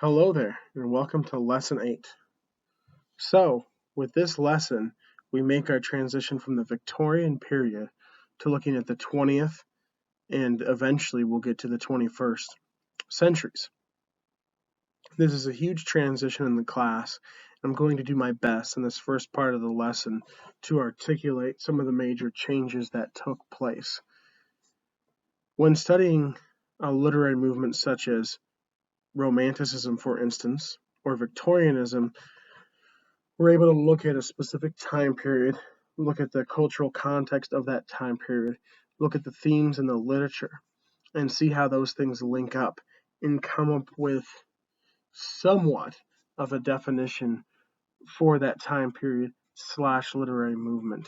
Hello there, and welcome to Lesson 8. So, with this lesson, we make our transition from the Victorian period to looking at the 20th, and eventually we'll get to the 21st centuries. This is a huge transition in the class. I'm going to do my best in this first part of the lesson to articulate some of the major changes that took place. When studying literary movements such as Romanticism, for instance, or Victorianism, we're able to look at a specific time period, look at the cultural context of that time period, look at the themes in the literature, and see how those things link up and come up with somewhat of a definition for that time period / literary movement.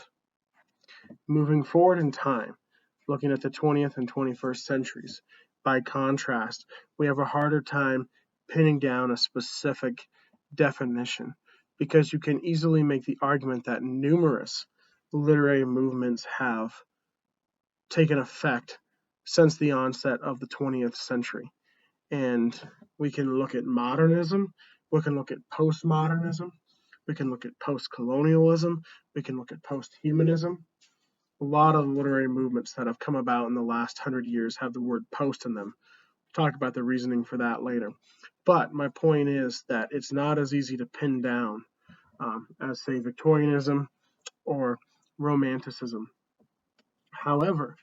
Moving forward in time, looking at the 20th and 21st centuries, by contrast, we have a harder time pinning down a specific definition because you can easily make the argument that numerous literary movements have taken effect since the onset of the 20th century. And we can look at modernism, we can look at postmodernism, we can look at post-colonialism, we can look at post-humanism. A lot of literary movements that have come about in the last 100 years have the word post in them. We'll talk about the reasoning for that later. But my point is that it's not as easy to pin down as, say, Victorianism or Romanticism. However,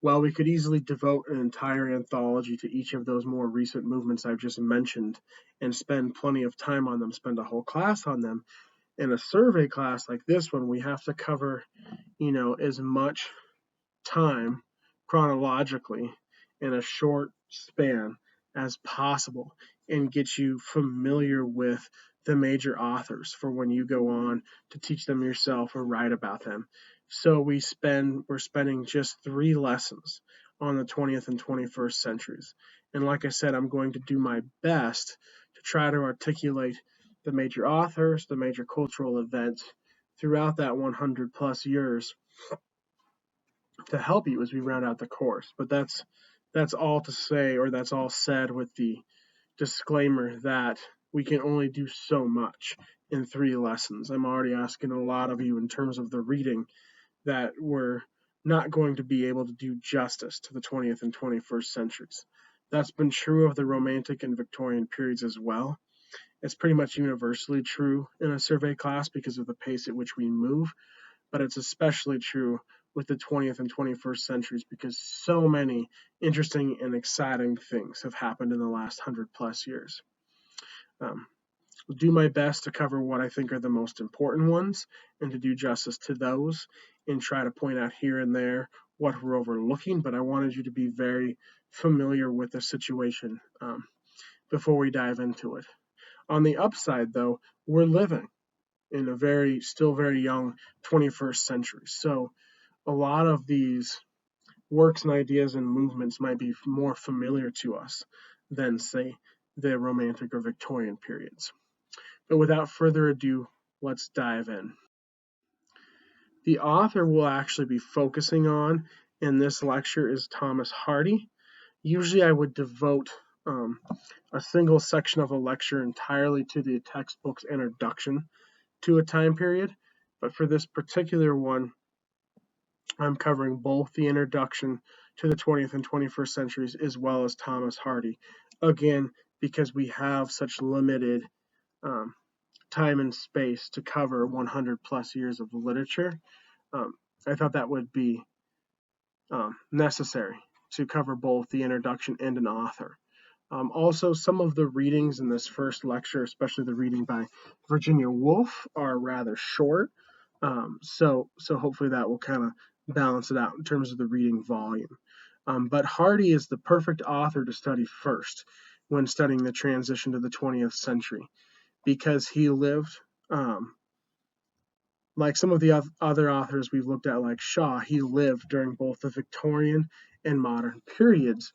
while we could easily devote an entire anthology to each of those more recent movements I've just mentioned and spend plenty of time on them, spend a whole class on them, in a survey class like this one, we have to cover, as much time chronologically in a short span as possible and get you familiar with the major authors for when you go on to teach them yourself or write about them. So we're spending just 3 lessons on the 20th and 21st centuries. And like I said, I'm going to do my best to try to articulate the major authors, the major cultural events throughout that 100 plus years to help you as we round out the course. But that's all to say, or that's all said with the disclaimer that we can only do so much in 3 lessons. I'm already asking a lot of you in terms of the reading that we're not going to be able to do justice to the 20th and 21st centuries. That's been true of the Romantic and Victorian periods as well. It's pretty much universally true in a survey class because of the pace at which we move, but it's especially true with the 20th and 21st centuries because so many interesting and exciting things have happened in the last 100 plus years. I'll do my best to cover what I think are the most important ones and to do justice to those and try to point out here and there what we're overlooking, but I wanted you to be very familiar with the situation before we dive into it. On the upside, though, we're living in a still very young 21st century. So a lot of these works and ideas and movements might be more familiar to us than, say, the Romantic or Victorian periods. But without further ado, let's dive in. The author we'll actually be focusing on in this lecture is Thomas Hardy. Usually I would devote a single section of a lecture entirely to the textbook's introduction to a time period, but for this particular one, I'm covering both the introduction to the 20th and 21st centuries as well as Thomas Hardy. Again, because we have such limited time and space to cover 100 plus years of literature, I thought that would be necessary to cover both the introduction and an author. Also, some of the readings in this first lecture, especially the reading by Virginia Woolf, are rather short. So hopefully that will kind of balance it out in terms of the reading volume. But Hardy is the perfect author to study first when studying the transition to the 20th century because he lived, like some of the other authors we've looked at, like Shaw, he lived during both the Victorian and modern periods.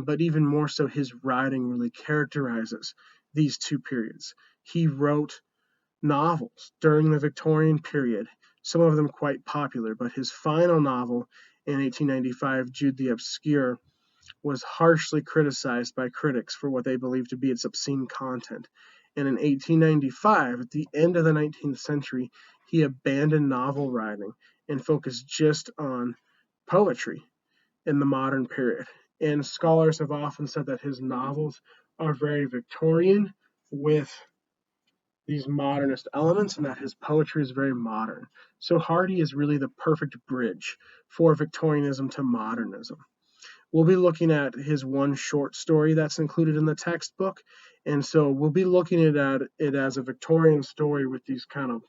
But even more so, his writing really characterizes these 2 periods. He wrote novels during the Victorian period, some of them quite popular, but his final novel in 1895, Jude the Obscure, was harshly criticized by critics for what they believed to be its obscene content. And in 1895, at the end of the 19th century, he abandoned novel writing and focused just on poetry in the modern period. And scholars have often said that his novels are very Victorian with these modernist elements and that his poetry is very modern. So Hardy is really the perfect bridge for Victorianism to modernism. We'll be looking at his one short story that's included in the textbook. And so we'll be looking at it as a Victorian story with these kind of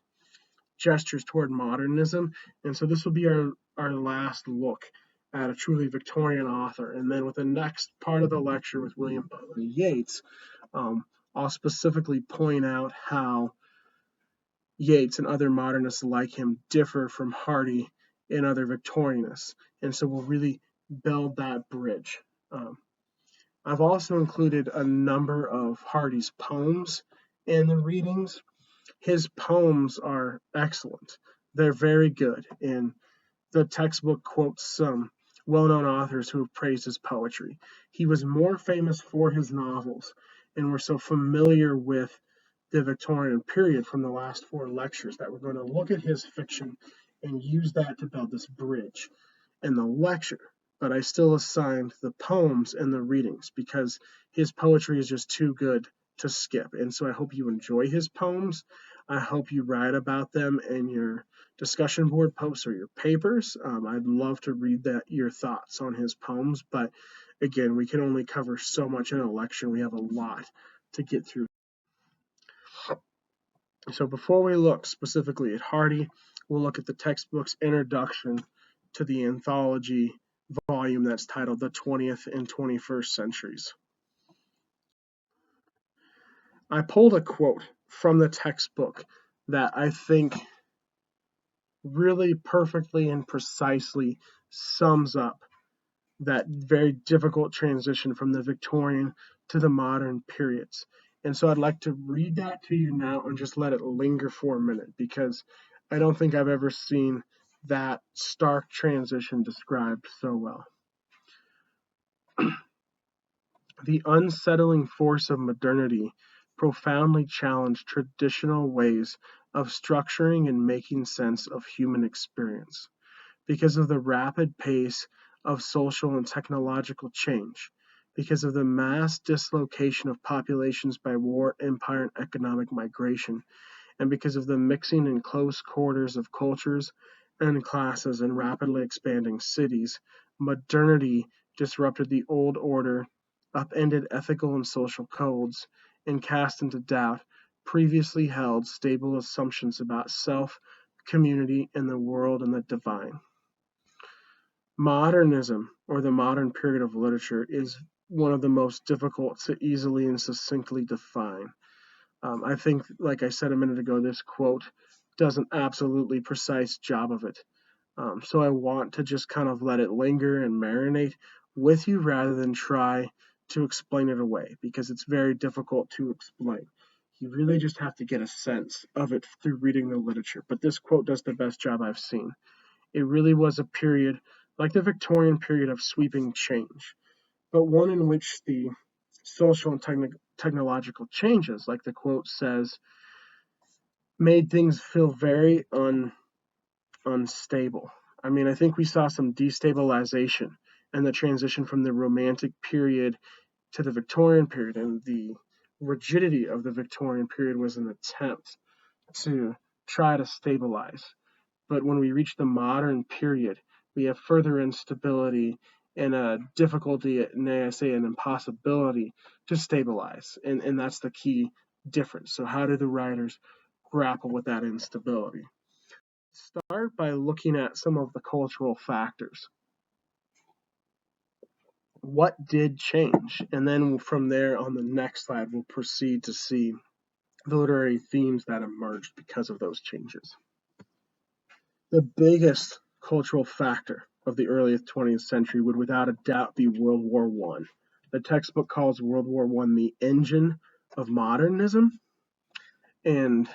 gestures toward modernism. And so this will be our last look at a truly Victorian author. And then with the next part of the lecture with William Butler Yeats, I'll specifically point out how Yeats and other modernists like him differ from Hardy and other Victorianists. And so we'll really build that bridge. I've also included a number of Hardy's poems in the readings. His poems are excellent. They're very good, and the textbook quotes some well-known authors who have praised his poetry. He was more famous for his novels, and we're so familiar with the Victorian period from the last four lectures that we're going to look at his fiction and use that to build this bridge in the lecture. But I still assigned the poems and the readings because his poetry is just too good to skip. And so I hope you enjoy his poems. I hope you write about them in your discussion board posts or your papers. I'd love to read your thoughts on his poems, but again, we can only cover so much in a lecture. We have a lot to get through. So before we look specifically at Hardy, we'll look at the textbook's introduction to the anthology volume that's titled The 20th and 21st Centuries. I pulled a quote from the textbook that I think really perfectly and precisely sums up that very difficult transition from the Victorian to the modern periods. And so I'd like to read that to you now and just let it linger for a minute because I don't think I've ever seen that stark transition described so well. The unsettling force of modernity profoundly challenged traditional ways of structuring and making sense of human experience. Because of the rapid pace of social and technological change, because of the mass dislocation of populations by war, empire, and economic migration, and because of the mixing in close quarters of cultures and classes in rapidly expanding cities, modernity disrupted the old order, upended ethical and social codes, and cast into doubt previously held stable assumptions about self, community, and the world and the divine. Modernism, or the modern period of literature, is one of the most difficult to easily and succinctly define. I think, like I said a minute ago, this quote does an absolutely precise job of it. So I want to just kind of let it linger and marinate with you rather than try to explain it away because it's very difficult to explain. You really just have to get a sense of it through reading the literature. But this quote does the best job I've seen. It really was a period like the Victorian period of sweeping change, but one in which the social and technological changes, like the quote says, made things feel very unstable. I mean, I think we saw some destabilization and the transition from the Romantic period to the Victorian period, and the rigidity of the Victorian period was an attempt to try to stabilize. But when we reach the modern period, we have further instability and a difficulty, nay, I say an impossibility to stabilize. And that's the key difference. So, how do the writers grapple with that instability? Start by looking at some of the cultural factors. What did change? And then from there on the next slide, we'll proceed to see the literary themes that emerged because of those changes. The biggest cultural factor of the early 20th century would without a doubt be World War I. The textbook calls World War I the engine of modernism, and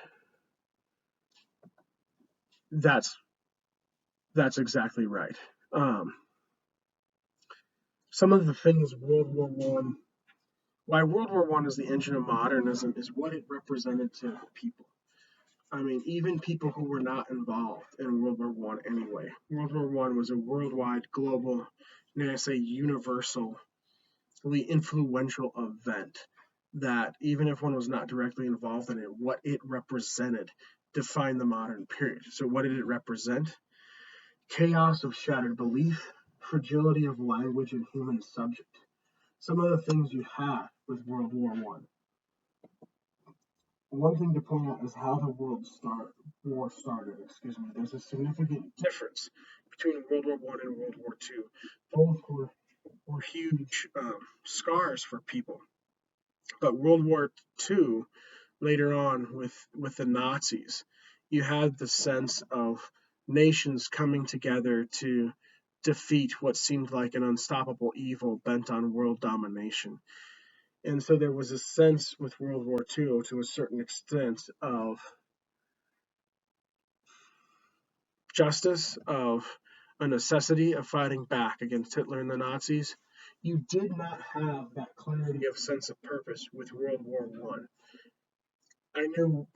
that's exactly right. Some of the things why World War One is the engine of modernism is what it represented to people. I mean, even people who were not involved in World War One anyway. World War One was a worldwide, global, may I say, universally influential event that even if one was not directly involved in it, what it represented defined the modern period. So, what did it represent? Chaos of shattered belief, fragility of language and human subject. Some of the things you had with World War One. One thing to point out is how the war started. There's a significant difference between World War One and World War Two. Both were huge scars for people. But World War Two, later on with the Nazis, you had the sense of nations coming together to defeat what seemed like an unstoppable evil bent on world domination. And so there was a sense with World War II, to a certain extent, of justice, of a necessity of fighting back against Hitler and the Nazis. You did not have that clarity of sense of purpose with World War One. I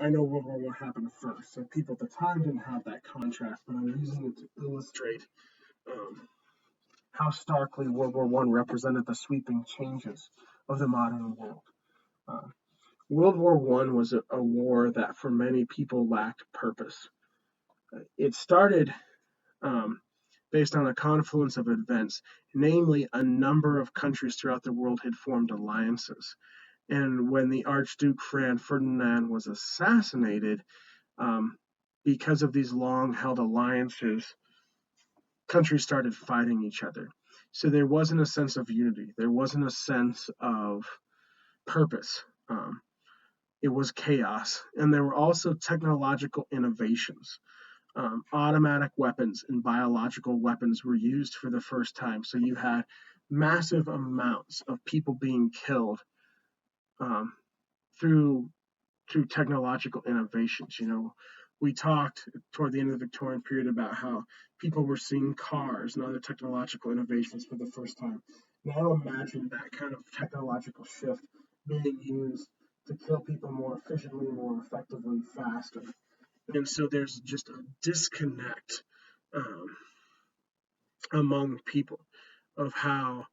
know World War One happened first, so people at the time didn't have that contrast, but I'm using it to illustrate um, how starkly World War One represented the sweeping changes of the modern world. Uh, World War One was a war that for many people lacked purpose. It started um, based on a confluence of events, namely, a number of countries throughout the world had formed alliances. And when the Archduke Franz Ferdinand was assassinated, um, because of these long held alliances, countries started fighting each other. So there wasn't a sense of unity, there wasn't a sense of purpose. It was chaos. And there were also technological innovations. Automatic weapons and biological weapons were used for the first time. So you had massive amounts of people being killed um, through technological innovations. We talked toward the end of the Victorian period about how people were seeing cars and other technological innovations for the first time. Now imagine that kind of technological shift being used to kill people more efficiently, more effectively, faster. And so there's just a disconnect um, among people of how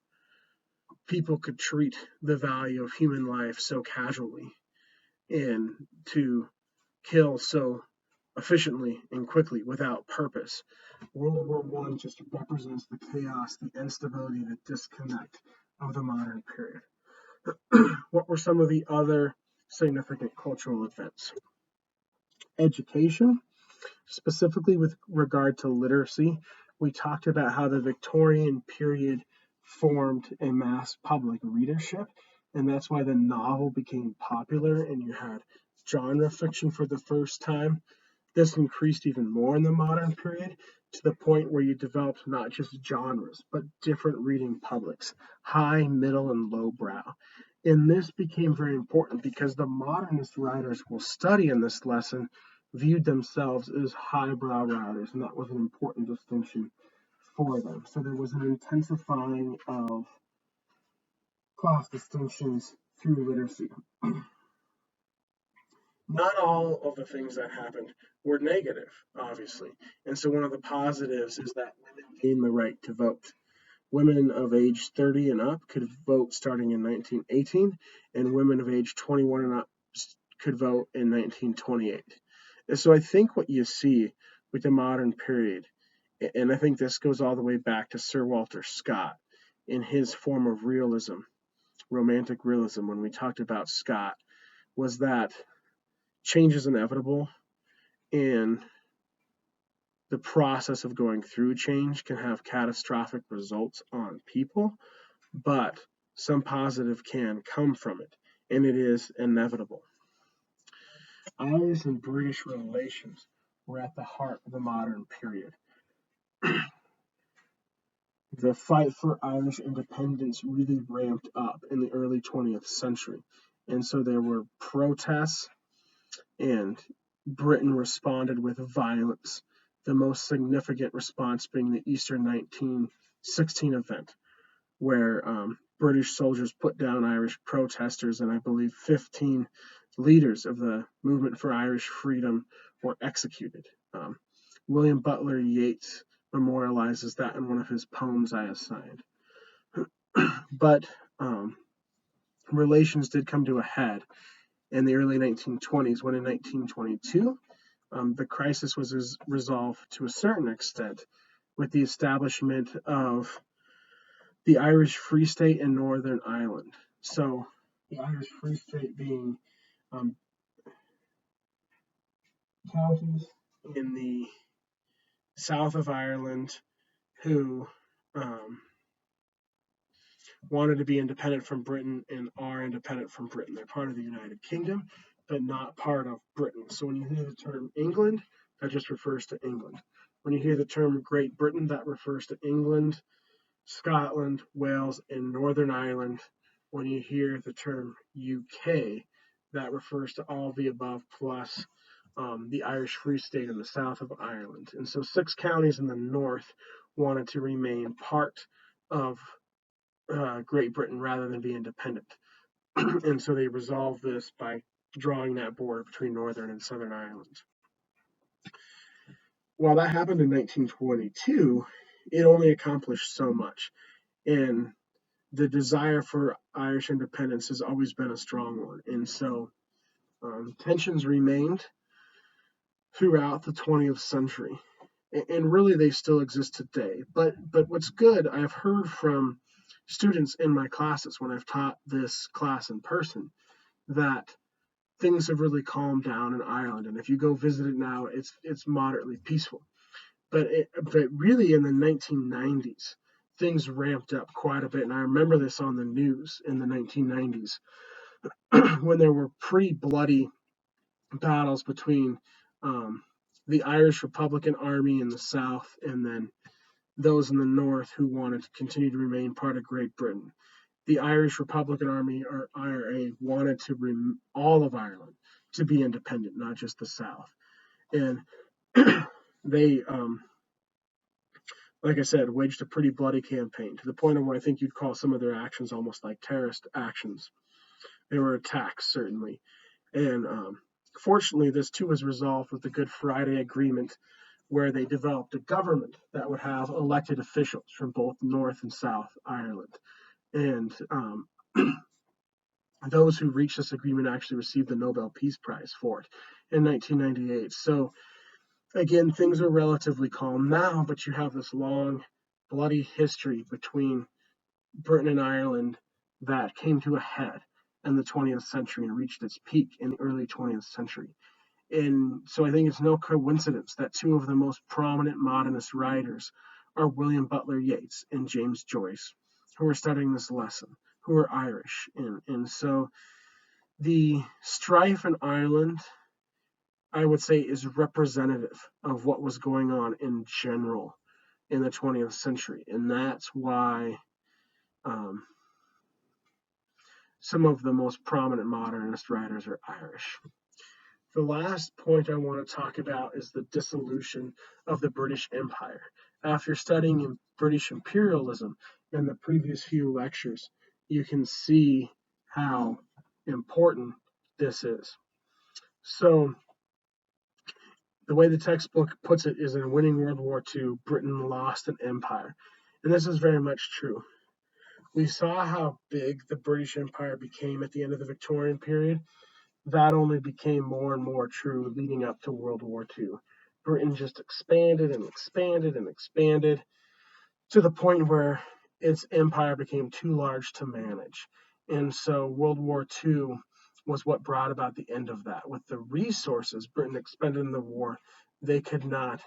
people could treat the value of human life so casually and to kill so efficiently and quickly without purpose. World War One just represents the chaos, the instability, the disconnect of the modern period. What were some of the other significant cultural events? Education, specifically with regard to literacy. We talked about how the Victorian period formed a mass public readership, and that's why the novel became popular, and you had genre fiction for the first time. This increased even more in the modern period to the point where you developed not just genres, but different reading publics, high, middle, and lowbrow. And this became very important because the modernist writers we'll study in this lesson viewed themselves as highbrow writers, and that was an important distinction for them. So there was an intensifying of class distinctions through literacy. Not all of the things that happened were negative, obviously. And so one of the positives is that women gained the right to vote. Women of age 30 and up could vote starting in 1918, and women of age 21 and up could vote in 1928. And so I think what you see with the modern period, and I think this goes all the way back to Sir Walter Scott in his form of realism, romantic realism, when we talked about Scott, was that change is inevitable, and the process of going through change can have catastrophic results on people, but some positive can come from it, and it is inevitable. Irish and British relations were at the heart of the modern period. The fight for Irish independence really ramped up in the early 20th century, and so there were protests, and Britain responded with violence, the most significant response being the Easter 1916 event, where British soldiers put down Irish protesters, and I believe 15 leaders of the movement for Irish freedom were executed. William Butler Yeats memorializes that in one of his poems I assigned. But relations did come to a head in the early 1920s, when in 1922 the crisis was resolved to a certain extent with the establishment of the Irish Free State in Northern Ireland. So the Irish Free State being um, counties in the south of Ireland who um, wanted to be independent from Britain and are independent from Britain. They're part of the United Kingdom, but not part of Britain. So when you hear the term England, that just refers to England. When you hear the term Great Britain, that refers to England, Scotland, Wales, and Northern Ireland. When you hear the term UK, that refers to all the above plus the Irish Free State in the south of Ireland. And so 6 counties in the north wanted to remain part of Great Britain rather than be independent. And so they resolved this by drawing that border between Northern and Southern Ireland. While that happened in 1922, it only accomplished so much. And the desire for Irish independence has always been a strong one. And so tensions remained throughout the 20th century. And really they still exist today. But what's good, I've heard from students in my classes when I've taught this class in person that things have really calmed down in Ireland. And if you go visit it now, it's moderately peaceful. But really in the 1990s, things ramped up quite a bit. And I remember this on the news in the 1990s when there were pretty bloody battles between the Irish Republican Army in the south and then those in the north who wanted to continue to remain part of Great Britain. The Irish Republican Army, or IRA, wanted all of Ireland to be independent, not just the south. And they, like I said, waged a pretty bloody campaign to the point of where I think you'd call some of their actions almost like terrorist actions. They were attacks, certainly. And fortunately, this too was resolved with the Good Friday Agreement, where they developed a government that would have elected officials from both North and South Ireland. And those who reached this agreement actually received the Nobel Peace Prize for it in 1998. So again, things are relatively calm now, but you have this long, bloody history between Britain and Ireland that came to a head in the 20th century and reached its peak in the early 20th century. And so I think it's no coincidence that 2 of the most prominent modernist writers are William Butler Yeats and James Joyce, who are studying this lesson, who are Irish. And so the strife in Ireland, I would say, is representative of what was going on in general in the 20th century. And that's why some of the most prominent modernist writers are Irish. The last point I want to talk about is the dissolution of the British Empire. After studying British imperialism in the previous few lectures, you can see how important this is. So, the way the textbook puts it is in winning World War II, Britain lost an empire. And this is very much true. We saw how big the British Empire became at the end of the Victorian period. That only became more and more true leading up to World War II. Britain just expanded and expanded and expanded to the point where its empire became too large to manage. And so World War II was what brought about the end of that. With the resources Britain expended in the war, they could not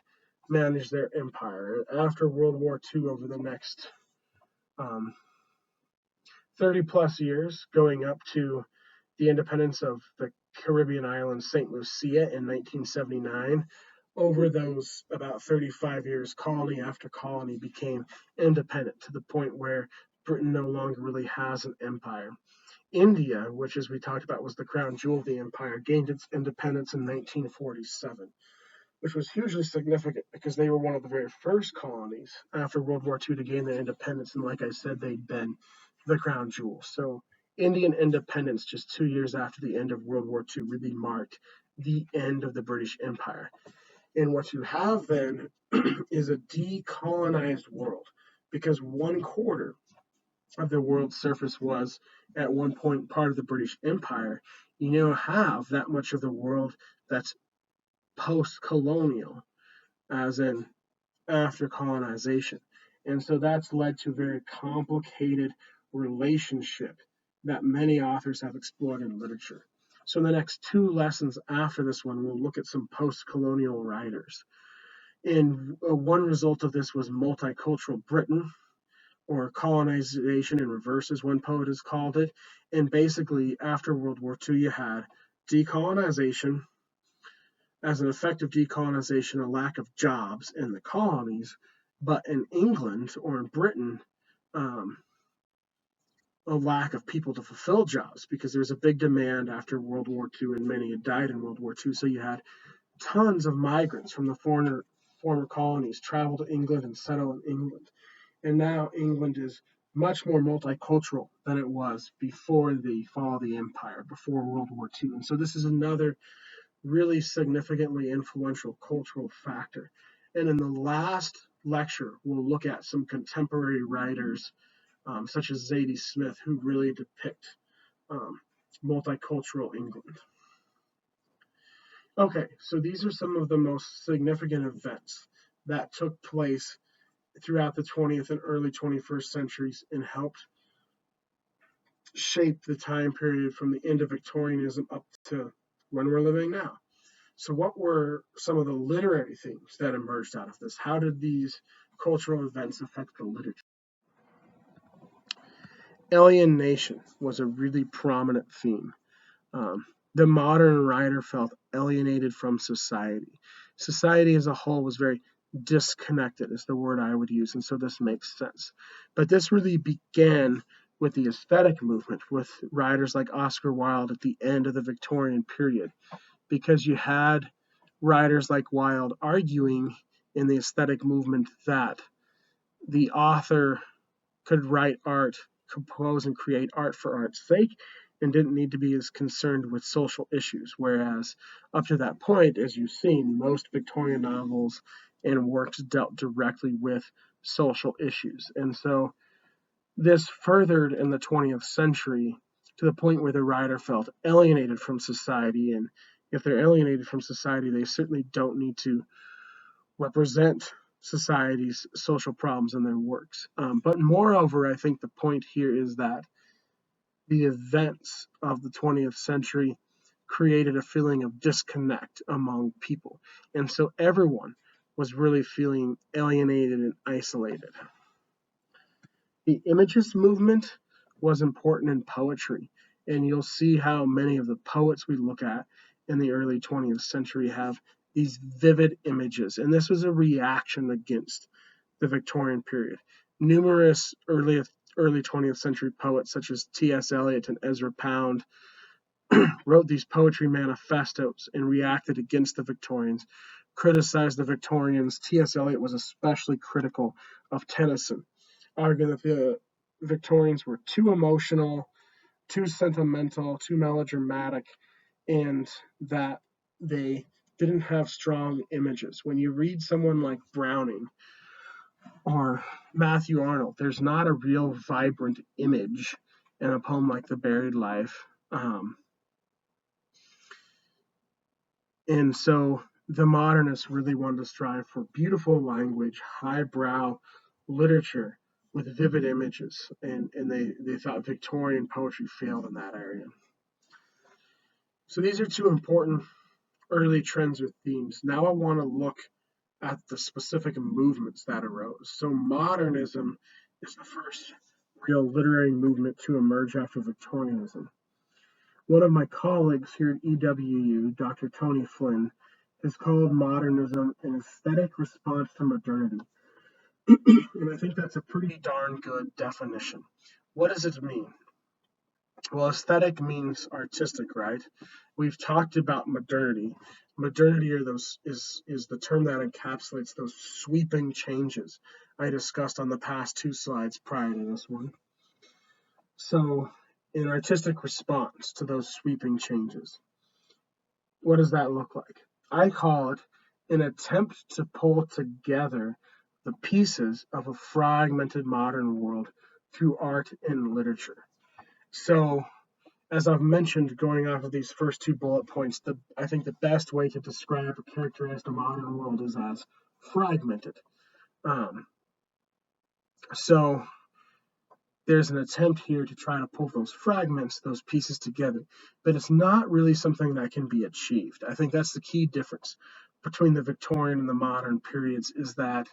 manage their empire. After World War II, over the next 30 plus years, going up to the independence of the Caribbean island St. Lucia in 1979, over those about 35 years, colony after colony became independent to the point where Britain no longer really has an empire. India, which, as we talked about, was the crown jewel of the empire, gained its independence in 1947. which was hugely significant because they were one of the very first colonies after World War II to gain their independence. And like I said, they'd been the crown jewel. So Indian independence, just 2 years after the end of World War II, really marked the end of the British Empire. And what you have then is a decolonized world because 1/4 of the world's surface was at one point part of the British Empire. You now have that much of the world that's post colonial, as in after colonization. And so that's led to a very complicated relationship that many authors have explored in literature. So, in the next two lessons after this one, we'll look at some post colonial writers. And one result of this was multicultural Britain, or colonization in reverse, as one poet has called it. And basically, after World War II, you had decolonization. As an effect of decolonization, a lack of jobs in the colonies, but in England or in Britain, um, a lack of people to fulfill jobs because there was a big demand after World War II and many had died in World War II. So you had tons of migrants from the former colonies travel to England and settle in England. And now England is much more multicultural than it was before the fall of the empire, before World War II. And so this is another really significantly influential cultural factor. And in the last lecture, we'll look at some contemporary writers, such as Zadie Smith, who really depict um, multicultural England. Okay, so these are some of the most significant events that took place throughout the 20th and early 21st centuries and helped shape the time period from the end of Victorianism up to when we're living now. So, what were some of the literary themes that emerged out of this? How did these cultural events affect the literature? Alienation was a really prominent theme. The modern writer felt alienated from society. Society as a whole was very disconnected, is the word I would use, and so this makes sense. But this really began with the aesthetic movement, with writers like Oscar Wilde at the end of the Victorian period, because you had writers like Wilde arguing in the aesthetic movement that the author could write art, compose and create art for art's sake, and didn't need to be as concerned with social issues. Whereas up to that point, as you've seen, most Victorian novels and works dealt directly with social issues. And so this furthered in the 20th century to the point where the writer felt alienated from society. And if they're alienated from society, they certainly don't need to represent society's social problems in their works. But moreover, I think the point here is that the events of the 20th century created a feeling of disconnect among people. And so everyone was really feeling alienated and isolated. The Imagist movement was important in poetry, and you'll see how many of the poets we look at in the early 20th century have these vivid images, and this was a reaction against the Victorian period. Numerous early 20th century poets such as T.S. Eliot and Ezra Pound wrote these poetry manifestos and reacted against the Victorians, criticized the Victorians. T.S. Eliot was especially critical of Tennyson, arguing that the Victorians were too emotional, too sentimental, too melodramatic, and that they didn't have strong images. When you read someone like Browning or Matthew Arnold, there's not a real vibrant image in a poem like The Buried Life. And so the modernists really wanted to strive for beautiful language, highbrow literature with vivid images, and they thought Victorian poetry failed in that area. So these are two important early trends or themes. Now I want to look at the specific movements that arose. So modernism is the first real literary movement to emerge after Victorianism. One of my colleagues here at EWU, Dr. Tony Flynn, has called modernism an aesthetic response to modernity. And I think that's a pretty darn good definition. What does it mean? Well, aesthetic means artistic, right? We've talked about modernity. Modernity is the term that encapsulates those sweeping changes I discussed on the past two slides prior to this one. So, an artistic response to those sweeping changes, what does that look like? I call it an attempt to pull together the pieces of a fragmented modern world through art and literature. So, as I've mentioned, going off of these first two bullet points, I think the best way to describe or characterize the modern world is as fragmented. Um, so there's an attempt here to try to pull those fragments, those pieces together, but it's not really something that can be achieved. I think that's the key difference between the Victorian and the modern periods is that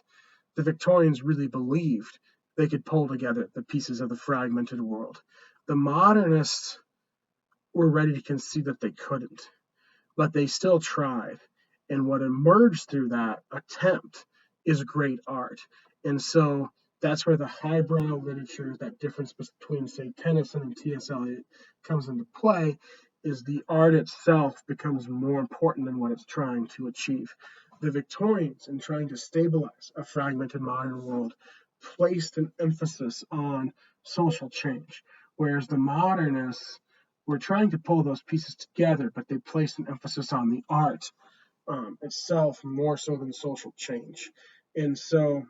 the Victorians really believed they could pull together the pieces of the fragmented world. The modernists were ready to concede that they couldn't, but they still tried. And what emerged through that attempt is great art. And so that's where the highbrow literature, that difference between, say, Tennyson and T.S. Eliot comes into play, is the art itself becomes more important than what it's trying to achieve. The Victorians, in trying to stabilize a fragmented modern world, placed an emphasis on social change, whereas the modernists were trying to pull those pieces together, but they placed an emphasis on the art itself more so than social change. And so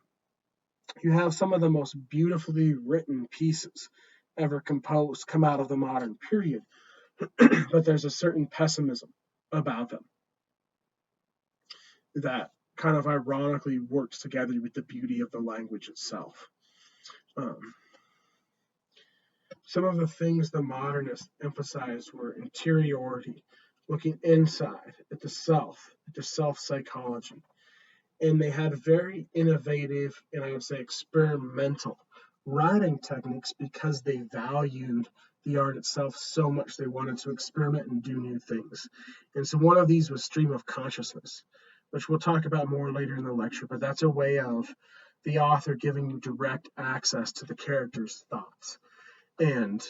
you have some of the most beautifully written pieces ever composed come out of the modern period, but there's a certain pessimism about them that kind of ironically works together with the beauty of the language itself. Um, some of the things the modernists emphasized were interiority, looking inside at the self psychology. And they had very innovative and I would say experimental writing techniques because they valued the art itself so much they wanted to experiment and do new things. And so one of these was stream of consciousness, which we'll talk about more later in the lecture, but that's a way of the author giving you direct access to the character's thoughts. And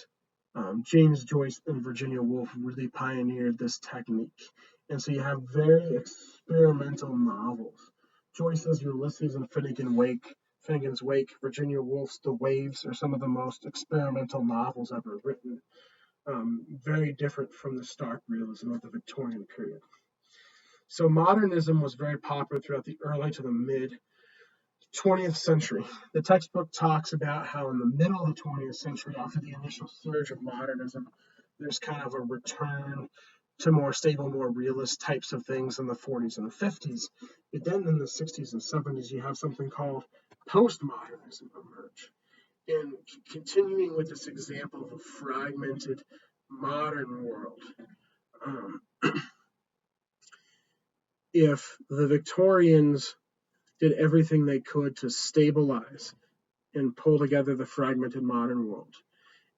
James Joyce and Virginia Woolf really pioneered this technique. And so you have very experimental novels. Joyce's Ulysses and Finnegan's Wake, Virginia Woolf's The Waves are some of the most experimental novels ever written. Very different from the stark realism of the Victorian period. So modernism was very popular throughout the early to the mid 20th century. The textbook talks about how in the middle of the 20th century, after the initial surge of modernism, there's kind of a return to more stable, more realist types of things in the 40s and the 50s. But then in the 60s and 70s, you have something called postmodernism emerge. And continuing with this example of a fragmented modern world, um, if the Victorians did everything they could to stabilize and pull together the fragmented modern world.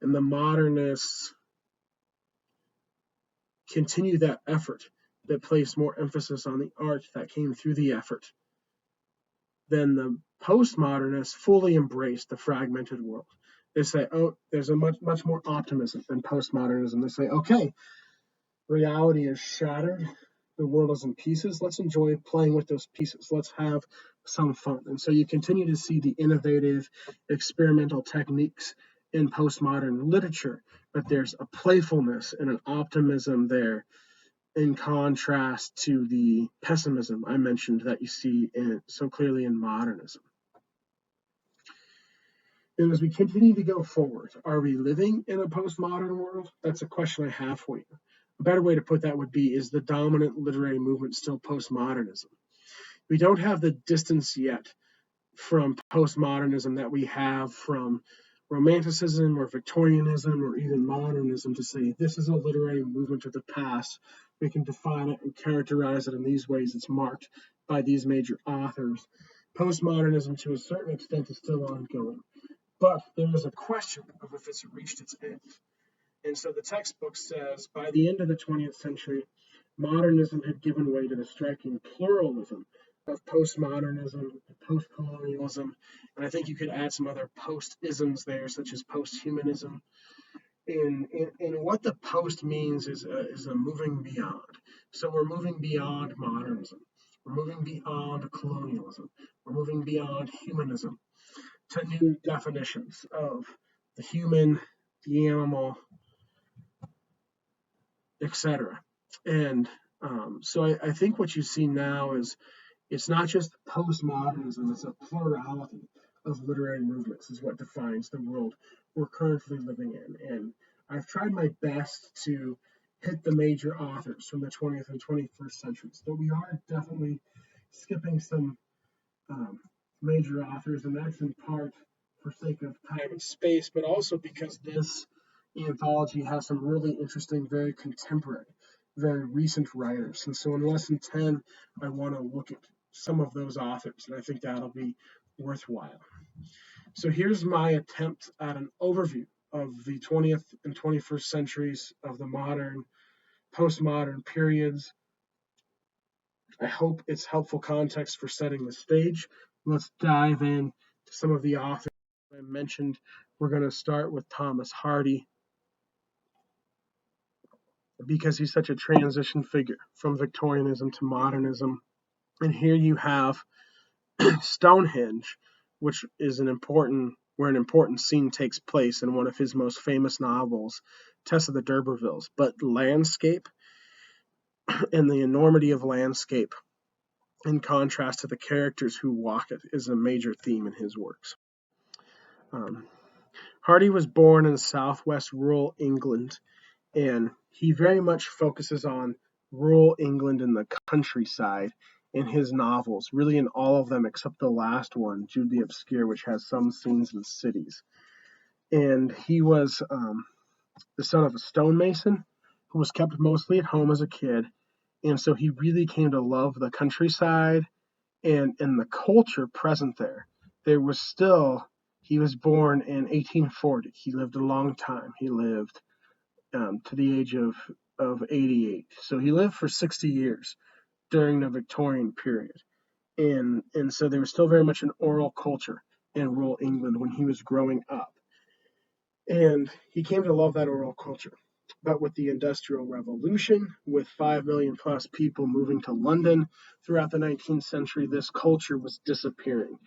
And the modernists continue that effort that placed more emphasis on the art that came through the effort. Then the postmodernists fully embrace the fragmented world. They say, oh, there's a much more optimism than postmodernism. They say, okay, reality is shattered. The world is in pieces. Let's enjoy playing with those pieces. Let's have some fun. And so you continue to see the innovative experimental techniques in postmodern literature, but there's a playfulness and an optimism there in contrast to the pessimism I mentioned that you see so clearly in modernism. And as we continue to go forward, are we living in a postmodern world? That's a question I have for you. A better way to put that would be, is the dominant literary movement still postmodernism? We don't have the distance yet from postmodernism that we have from Romanticism or Victorianism or even modernism to say this is a literary movement of the past. We can define it and characterize it in these ways. It's marked by these major authors. Postmodernism, to a certain extent, is still ongoing. But there is a question of if it's reached its end. And so the textbook says by the end of the 20th century, modernism had given way to the striking pluralism of postmodernism, postcolonialism, and I think you could add some other post-isms there, such as posthumanism And what the post means is a moving beyond. So we're moving beyond modernism. We're moving beyond colonialism. We're moving beyond humanism to new definitions of the human, the animal, etc. And so I think what you see now is it's not just postmodernism, it's a plurality of literary movements, is what defines the world we're currently living in. And I've tried my best to hit the major authors from the 20th and 21st centuries, but we are definitely skipping some um, major authors, and that's in part for sake of time and space, but also because this anthology has some really interesting, very contemporary, very recent writers. And so in lesson 10, I want to look at some of those authors, and I think that'll be worthwhile. So here's my attempt at an overview of the 20th and 21st centuries of the modern, postmodern periods. I hope it's helpful context for setting the stage. Let's dive in to some of the authors I mentioned. We're going to start with Thomas Hardy because he's such a transition figure from Victorianism to modernism. And here you have Stonehenge, which is where an important scene takes place in one of his most famous novels, Tess of the D'Urbervilles. But landscape and the enormity of landscape in contrast to the characters who walk it is a major theme in his works. Um, Hardy was born in southwest rural England, and he very much focuses on rural England and the countryside in his novels, really in all of them except the last one, Jude the Obscure, which has some scenes in cities. And he was the son of a stonemason who was kept mostly at home as a kid. And so he really came to love the countryside and the culture present there. There was still, he was born in 1840. He lived a long time. He lived to the age of 88. So he lived for 60 years during the Victorian period. And so there was still very much an oral culture in rural England when he was growing up. And he came to love that oral culture. But with the Industrial Revolution, with 5 million plus people moving to London throughout the 19th century, this culture was disappearing.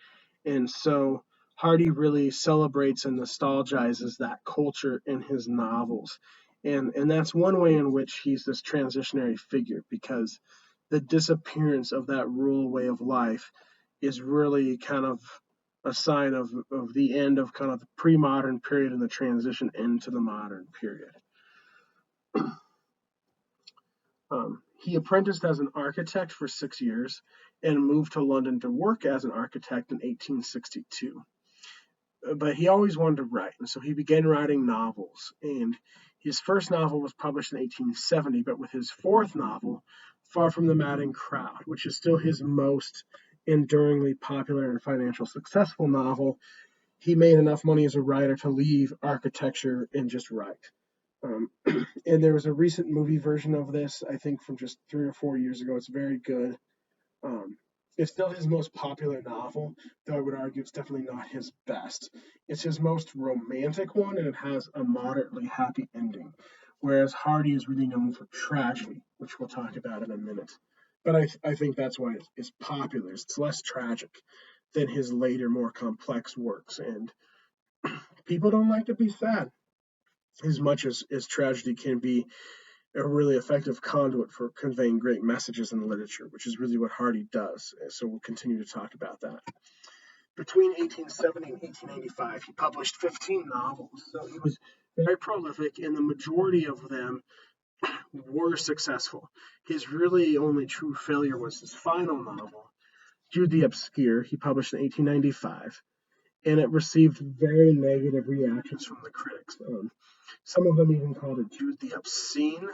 And so Hardy really celebrates and nostalgizes that culture in his novels. And that's one way in which he's this transitionary figure, because the disappearance of that rural way of life is really kind of a sign of the end of kind of the pre-modern period and the transition into the modern period. He apprenticed as an architect for 6 years and moved to London to work as an architect in 1862. But he always wanted to write, and so he began writing novels. And his first novel was published in 1870, but with his fourth novel, Far from the Madding Crowd, which is still his most enduringly popular and financial successful novel, he made enough money as a writer to leave architecture and just write. And there was a recent movie version of this, I think from just 3 or 4 years ago. It's very good. Um, it's still his most popular novel, though I would argue it's definitely not his best. It's his most romantic one, and it has a moderately happy ending, whereas Hardy is really known for tragedy, which we'll talk about in a minute. But I think that's why it's popular. It's less tragic than his later, more complex works, and people don't like to be sad as much as tragedy can be a really effective conduit for conveying great messages in literature, which is really what Hardy does. So we'll continue to talk about that. Between 1870 and 1885, he published 15 novels. So he was very prolific, and the majority of them were successful. His really only true failure was his final novel, Jude the Obscure. He published in 1895, and it received very negative reactions from the critics. Some of them even called it Jude the Obscene.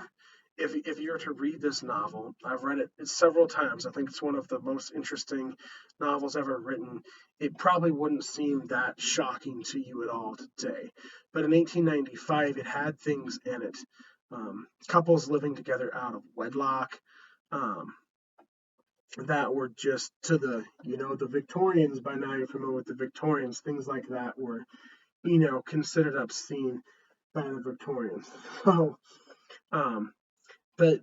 If you were to read this novel, I've read it several times. I think it's one of the most interesting novels ever written. It probably wouldn't seem that shocking to you at all today. But in 1895, it had things in it. Couples living together out of wedlock, um, that were just to the Victorians. By now you're familiar with the Victorians. Things like that were considered obscene. by the Victorians. So, um, but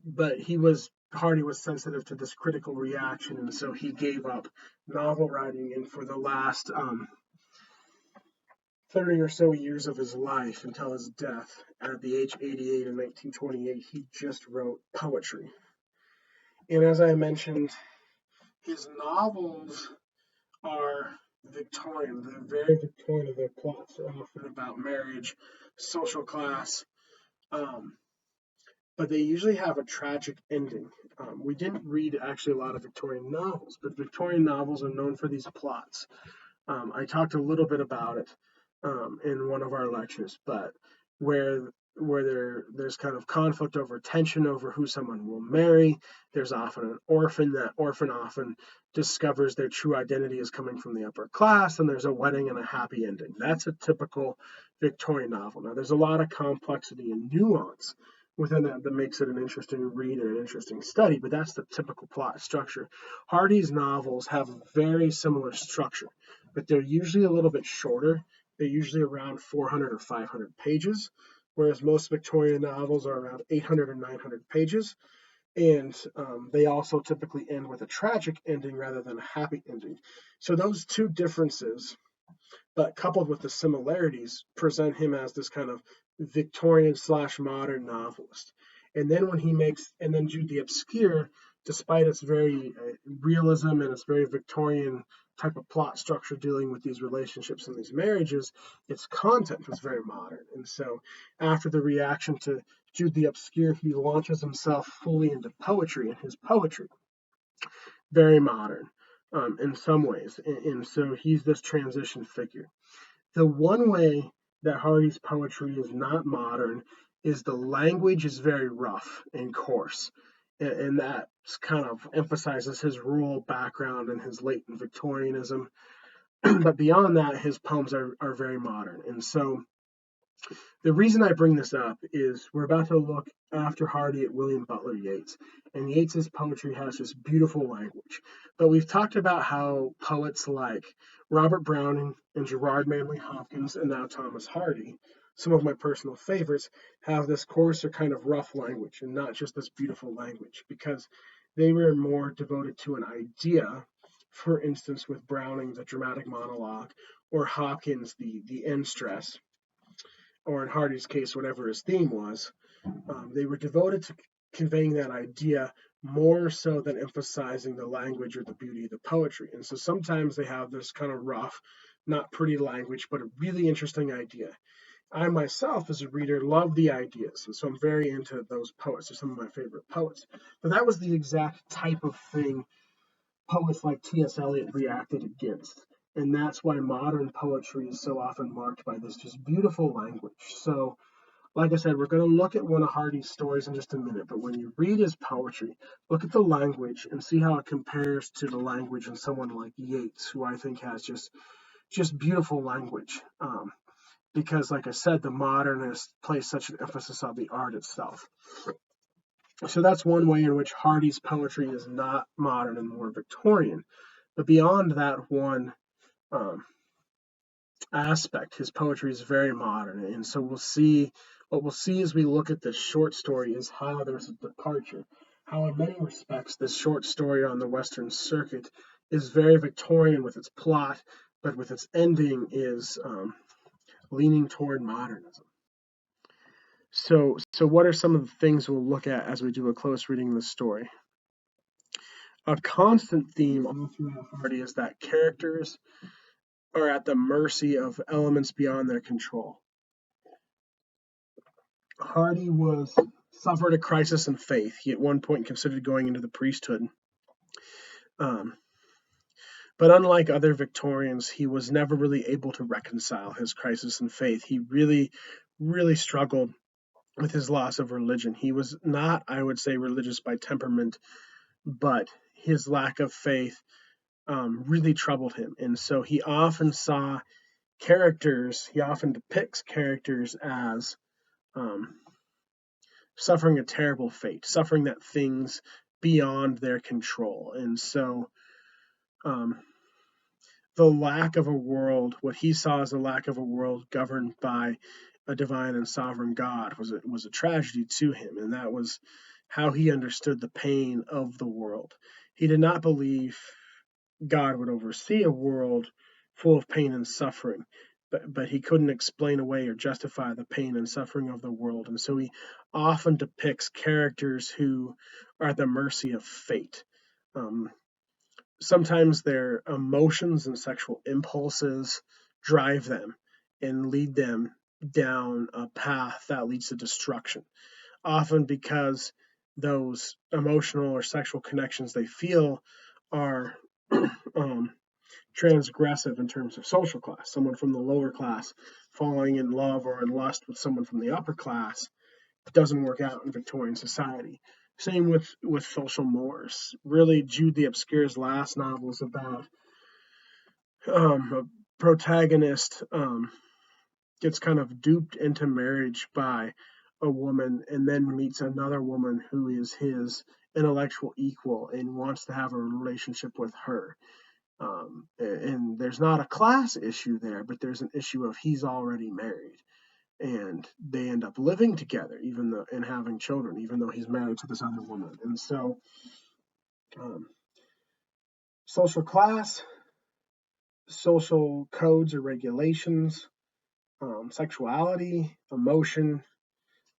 Hardy was sensitive to this critical reaction, and so he gave up novel writing. And for the last 30 or so years of his life until his death at the age of 88 in 1928, he just wrote poetry. And as I mentioned, his novels are Victorian. They're very Victorian. Their plots are often about marriage, social class, um, but they usually have a tragic ending. We didn't read actually a lot of Victorian novels, but Victorian novels are known for these plots. I talked a little bit about it in one of our lectures, but where there's kind of conflict over tension over who someone will marry. There's often an orphan. That orphan often discovers their true identity is coming from the upper class, and there's a wedding and a happy ending. That's a typical Victorian novel. Now, there's a lot of complexity and nuance within that that makes it an interesting read and an interesting study, but that's the typical plot structure. Hardy's novels have a very similar structure, but they're usually a little bit shorter. They're usually around 400 or 500 pages, whereas most Victorian novels are around 800 or 900 pages. And they also typically end with a tragic ending rather than a happy ending. So those two differences, but coupled with the similarities, present him as this kind of Victorian slash modern novelist. And then Jude the Obscure, despite its very realism and its very Victorian type of plot structure dealing with these relationships and these marriages, its content was very modern. And so after the reaction to Jude the Obscure, he launches himself fully into poetry, and his poetry, very modern in some ways. And so he's this transition figure. The one way that Hardy's poetry is not modern is the language is very rough and coarse. And that kind of emphasizes his rural background and his latent Victorianism. But beyond that, his poems are very modern. And so the reason I bring this up is we're about to look after Hardy at William Butler Yeats, and Yeats's poetry has this beautiful language. But we've talked about how poets like Robert Browning and Gerard Manley Hopkins and now Thomas Hardy, some of my personal favorites, have this coarser kind of rough language and not just this beautiful language because they were more devoted to an idea. For instance, with Browning, the dramatic monologue, or Hopkins, the end stress, or in Hardy's case, whatever his theme was, they were devoted to conveying that idea more so than emphasizing the language or the beauty of the poetry. And so sometimes they have this kind of rough, not pretty language, but a really interesting idea. I myself, as a reader, love the ideas, and so I'm very into those poets. They're some of my favorite poets. But that was the exact type of thing poets like T.S. Eliot reacted against. And that's why modern poetry is so often marked by this just beautiful language. So, like I said, we're going to look at one of Hardy's stories in just a minute. But when you read his poetry, look at the language and see how it compares to the language in someone like Yeats, who I think has just beautiful language. Because, like I said, the modernist place such an emphasis on the art itself. So that's one way in which Hardy's poetry is not modern and more Victorian. But beyond that one um, aspect, his poetry is very modern. And so what we'll see as we look at this short story is how there's a departure. How, in many respects, this short story on the Western Circuit is very Victorian with its plot, but with its ending is leaning toward modernism. So what are some of the things we'll look at as we do a close reading of the story? A constant theme all throughout Hardy is that characters are at the mercy of elements beyond their control. Hardy suffered a crisis in faith. He at one point considered going into the priesthood. Um, but unlike other Victorians, he was never really able to reconcile his crisis in faith. He really, really struggled with his loss of religion. He was not, I would say, religious by temperament, but his lack of faith really troubled him. And so he often depicts characters as suffering a terrible fate, suffering that things beyond their control. And so the lack of a world, what he saw as a lack of a world governed by a divine and sovereign God was a tragedy to him, and that was how he understood the pain of the world. He did not believe God would oversee a world full of pain and suffering, but he couldn't explain away or justify the pain and suffering of the world. And so he often depicts characters who are at the mercy of fate. Um, Sometimes their emotions and sexual impulses drive them and lead them down a path that leads to destruction, often because those emotional or sexual connections they feel are um, transgressive in terms of social class. Someone from the lower class falling in love or in lust with someone from the upper class doesn't work out in Victorian society. Same with social mores. Really, Jude the Obscure's last novel is about a protagonist gets kind of duped into marriage by a woman and then meets another woman who is his intellectual equal and wants to have a relationship with her. And there's not a class issue there, but there's an issue of he's already married, and they end up living together, even though and having children, even though he's married to this other woman. And so, um, social class, social codes or regulations, sexuality, emotion.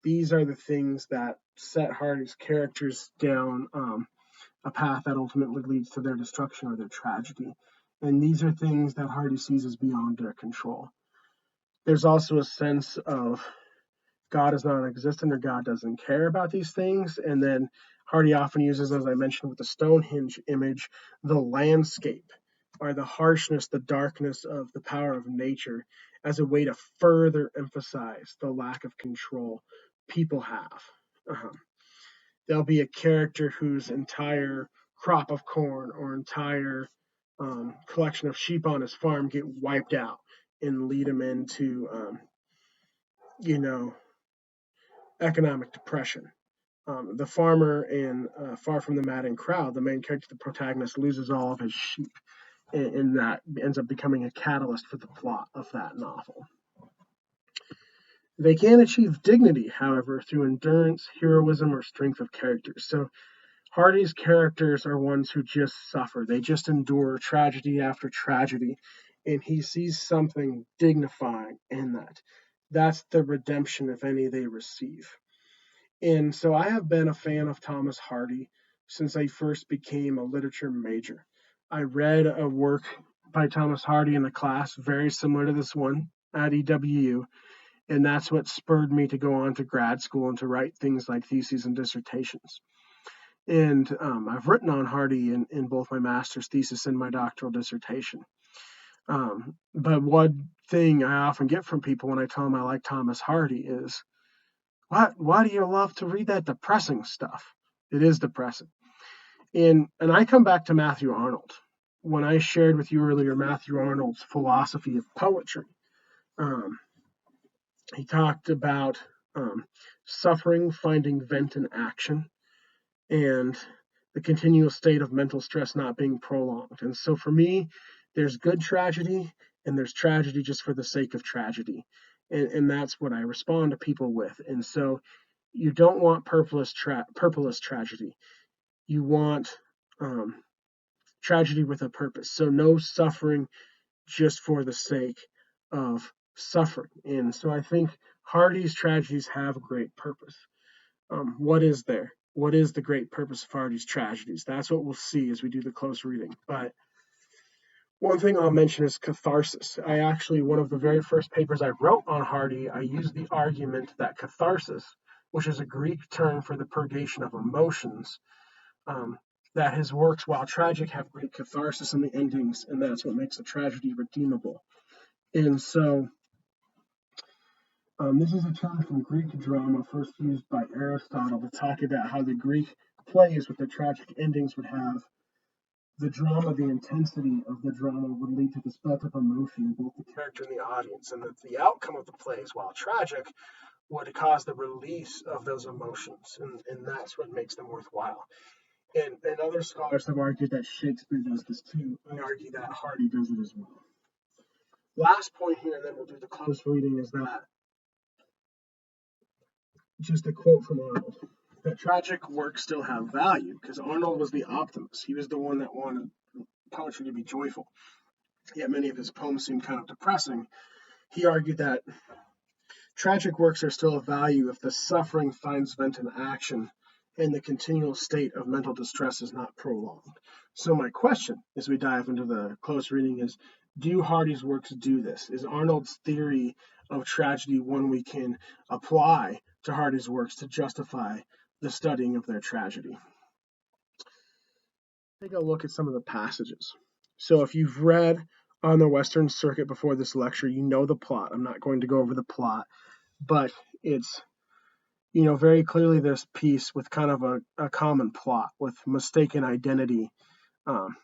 These are the things that set Hardy's characters down a path that ultimately leads to their destruction or their tragedy. And these are things that Hardy sees as beyond their control. There's also a sense of God is non-existent or God doesn't care about these things. And then Hardy often uses, as I mentioned with the Stonehenge image, the landscape or the harshness, the darkness of the power of nature as a way to further emphasize the lack of control people have. There'll be a character whose entire crop of corn or entire collection of sheep on his farm get wiped out and lead him into, you know, economic depression. The farmer in Far From the Madding Crowd, the main character, the protagonist, loses all of his sheep, and that ends up becoming a catalyst for the plot of that novel. They can achieve dignity, however, through endurance, heroism, or strength of character. So Hardy's characters are ones who just suffer. They just endure tragedy after tragedy, and he sees something dignifying in that. That's the redemption, if any, they receive. And so I have been a fan of Thomas Hardy since I first became a literature major. I read a work by Thomas Hardy in a class very similar to this one at EWU, and that's what spurred me to go on to grad school and to write things like theses and dissertations. And I've written on Hardy in both my master's thesis and my doctoral dissertation. But one thing I often get from people when I tell them I like Thomas Hardy is, why do you love to read that depressing stuff? It is depressing. And I come back to Matthew Arnold. When I shared with you earlier Matthew Arnold's philosophy of poetry, um, he talked about suffering finding vent in action and the continual state of mental stress not being prolonged. And so for me, there's good tragedy and there's tragedy just for the sake of tragedy. And that's what I respond to people with. And so you don't want purposeless tragedy. You want um, tragedy with a purpose. So no suffering just for the sake of suffering. And so I think Hardy's tragedies have a great purpose. What is there? What is the great purpose of Hardy's tragedies? That's what we'll see as we do the close reading. But one thing I'll mention is catharsis. One of the very first papers I wrote on Hardy, I used the argument that catharsis, which is a Greek term for the purgation of emotions, um, that his works, while tragic, have great catharsis in the endings, and that's what makes a tragedy redeemable. And so, this is a term from Greek drama, first used by Aristotle to talk about how the Greek plays with their tragic endings would have the drama, the intensity of the drama would lead to this built up emotion in both the character and the audience, and that the outcome of the plays, while tragic, would cause the release of those emotions, and that's what makes them worthwhile. And other scholars have argued that Shakespeare does this too. I argue that Hardy does it as well. Last point here, and then we'll do the close reading, is that just a quote from Arnold, that tragic works still have value, because Arnold was the optimist. He was the one that wanted poetry to be joyful. Yet many of his poems seem kind of depressing. He argued that tragic works are still of value if the suffering finds vent in action and the continual state of mental distress is not prolonged. So my question as we dive into the close reading is, do Hardy's works do this? Is Arnold's theory of tragedy one we can apply to Hardy's works to justify the studying of their tragedy? Take a look at some of the passages. So if you've read on the Western Circuit before this lecture, you know the plot. I'm not going to go over the plot, but it's very clearly this piece with kind of a common plot with mistaken identity, um,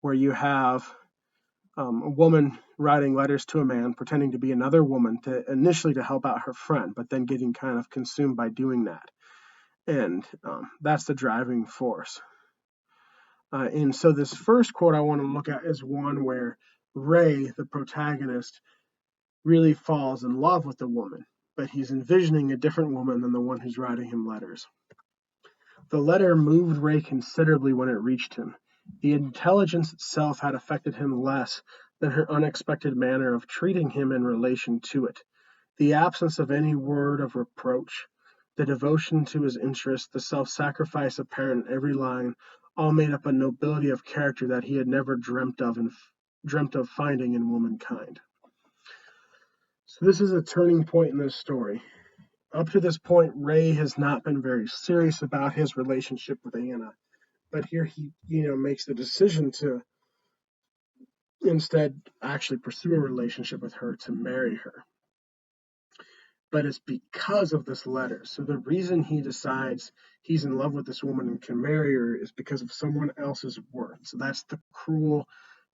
where you have a woman writing letters to a man pretending to be another woman initially to help out her friend, but then getting kind of consumed by doing that. And that's the driving force. And so this first quote I want to look at is one where Ray, the protagonist, really falls in love with the woman, but he's envisioning a different woman than the one who's writing him letters. The letter moved Ray considerably when it reached him. The intelligence itself had affected him less than her unexpected manner of treating him in relation to it. The absence of any word of reproach, the devotion to his interest, the self-sacrifice apparent in every line, all made up a nobility of character that he had never dreamt of finding in womankind. So this is a turning point in this story. Up to this point, Ray has not been very serious about his relationship with Anna, but here he, makes the decision to instead actually pursue a relationship with her, to marry her. But it's because of this letter. So the reason he decides he's in love with this woman and can marry her is because of someone else's worth. So that's the cruel,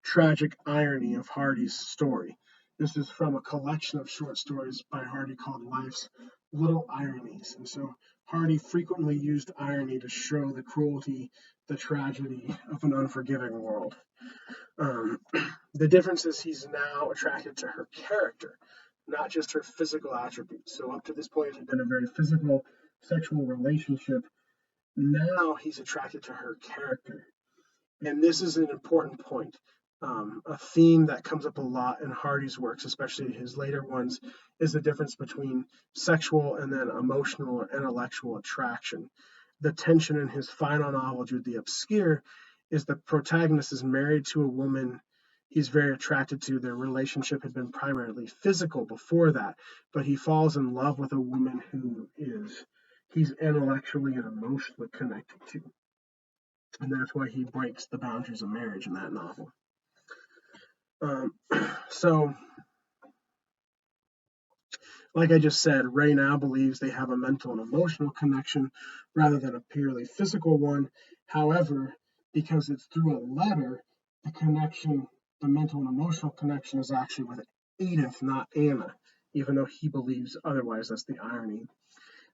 tragic irony of Hardy's story. This is from a collection of short stories by Hardy called Life's Little Ironies. And so Hardy frequently used irony to show the cruelty, the tragedy of an unforgiving world. The difference is he's now attracted to her character, not just her physical attributes. So up to this point, it had been a very physical, sexual relationship. Now he's attracted to her character. And this is an important point. A theme that comes up a lot in Hardy's works, especially his later ones, is the difference between sexual and then emotional or intellectual attraction. The tension in his final novel, Jude the Obscure, is the protagonist is married to a woman he's very attracted to. Their relationship had been primarily physical before that, but he falls in love with a woman who he's intellectually and emotionally connected to. And that's why he breaks the boundaries of marriage in that novel. So, like I just said, Ray now believes they have a mental and emotional connection rather than a purely physical one. However, because it's through a letter, the connection, the mental and emotional connection, is actually with Edith, not Anna, even though he believes otherwise. That's the irony.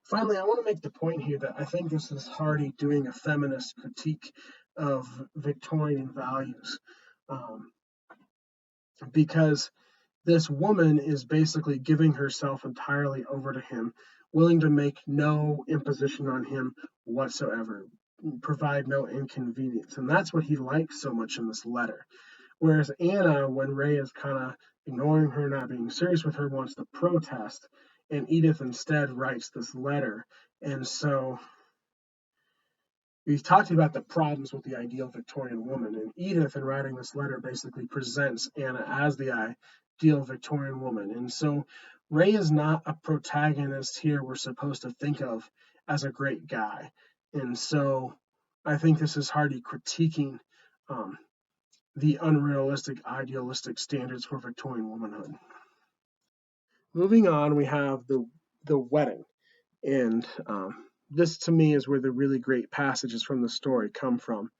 Finally, I want to make the point here that I think this is Hardy doing a feminist critique of Victorian values, because this woman is basically giving herself entirely over to him, willing to make no imposition on him whatsoever, provide no inconvenience. And that's what he likes so much in this letter. Whereas Anna, when Ray is kind of ignoring her, not being serious with her, wants to protest, and Edith instead writes this letter. And so we've talked about the problems with the ideal Victorian woman, and Edith, in writing this letter, basically presents Anna as the ideal Victorian woman. And so Ray is not a protagonist here we're supposed to think of as a great guy. And so I think this is Hardy critiquing the unrealistic, idealistic standards for Victorian womanhood. Moving on, we have the wedding. And this, to me, is where the really great passages from the story come from.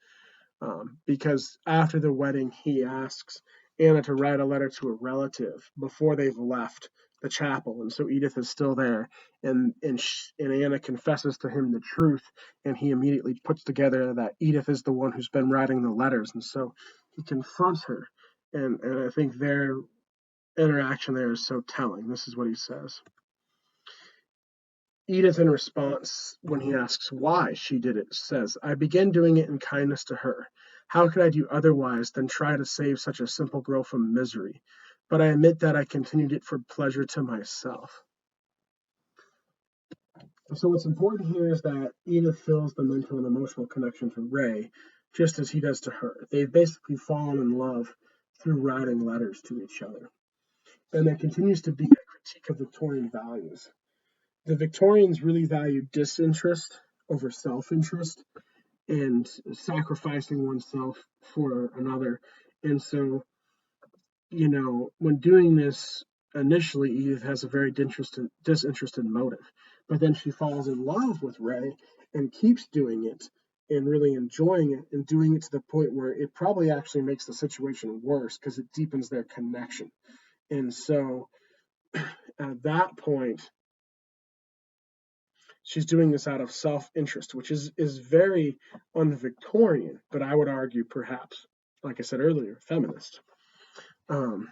Because after the wedding, he asks Anna to write a letter to a relative before they've left the chapel. And so Edith is still there. And Anna confesses to him the truth. And he immediately puts together that Edith is the one who's been writing the letters. And so he confronts her. And I think their interaction there is so telling. This is what he says. Edith, in response, when he asks why she did it, says, I began doing it in kindness to her. How could I do otherwise than try to save such a simple girl from misery? But I admit that I continued it for pleasure to myself. So what's important here is that Edith feels the mental and emotional connection to Ray, just as he does to her. They've basically fallen in love through writing letters to each other. And that continues to be a critique of Victorian values. The Victorians really valued disinterest over self-interest and sacrificing oneself for another. And so, when doing this initially, Edith has a very disinterested motive. But then she falls in love with Ray and keeps doing it and really enjoying it and doing it to the point where it probably actually makes the situation worse because it deepens their connection. And so at that point, she's doing this out of self-interest, which is very un-Victorian, but I would argue perhaps, like I said earlier, feminist. Um,